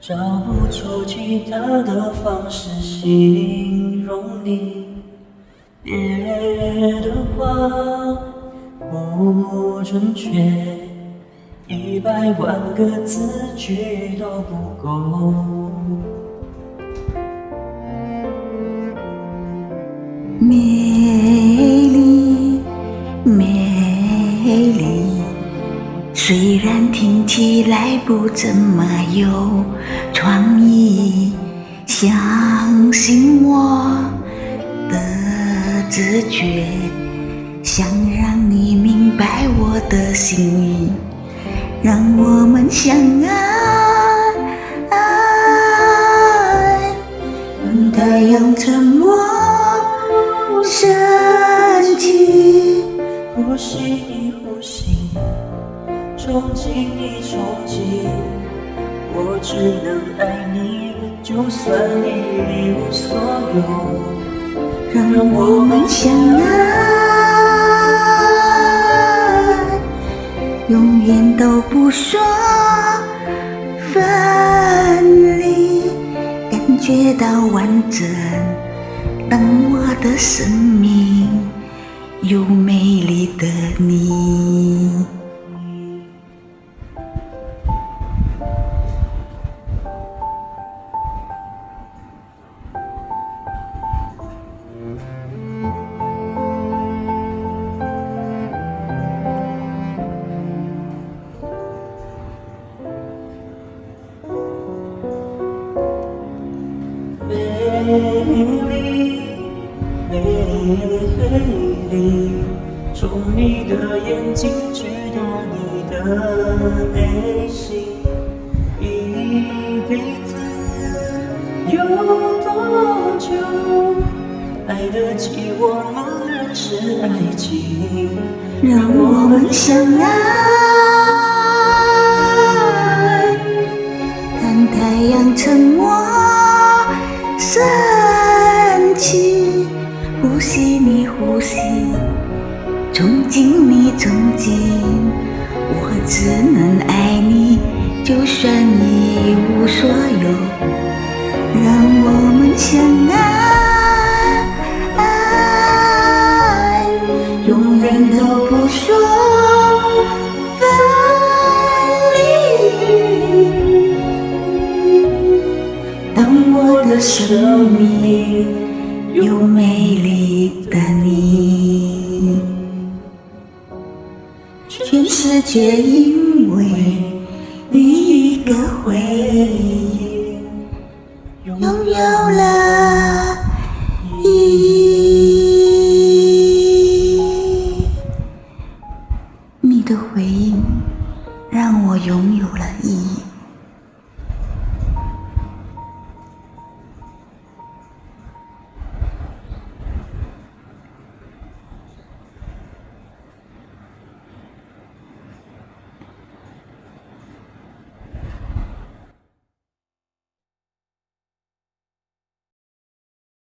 找不出其他的方式形容你，别的话不准确，100万个字句都不够。美丽，美丽，虽然听起来不怎么有创意，相信我的直觉，想让你明白我的心意，让我们相爱。让太阳沉默，升起，呼吸你呼吸，憧憬你憧憬，我只能爱你，就算你一无所有，让我们相爱，永远都不说分离，感觉到完整。当我的生命有美丽的你。美丽，美丽，从你的眼睛知道你的内心，一辈子有多久，爱得起我们认识爱情，让我们相爱，看太阳沉没升起，呼吸你呼吸，憧憬你憧憬，我只能爱你，就算一无所有，让我们相爱，永远都不说分离。当我的生命有美丽的你，全世界因为你一个回忆。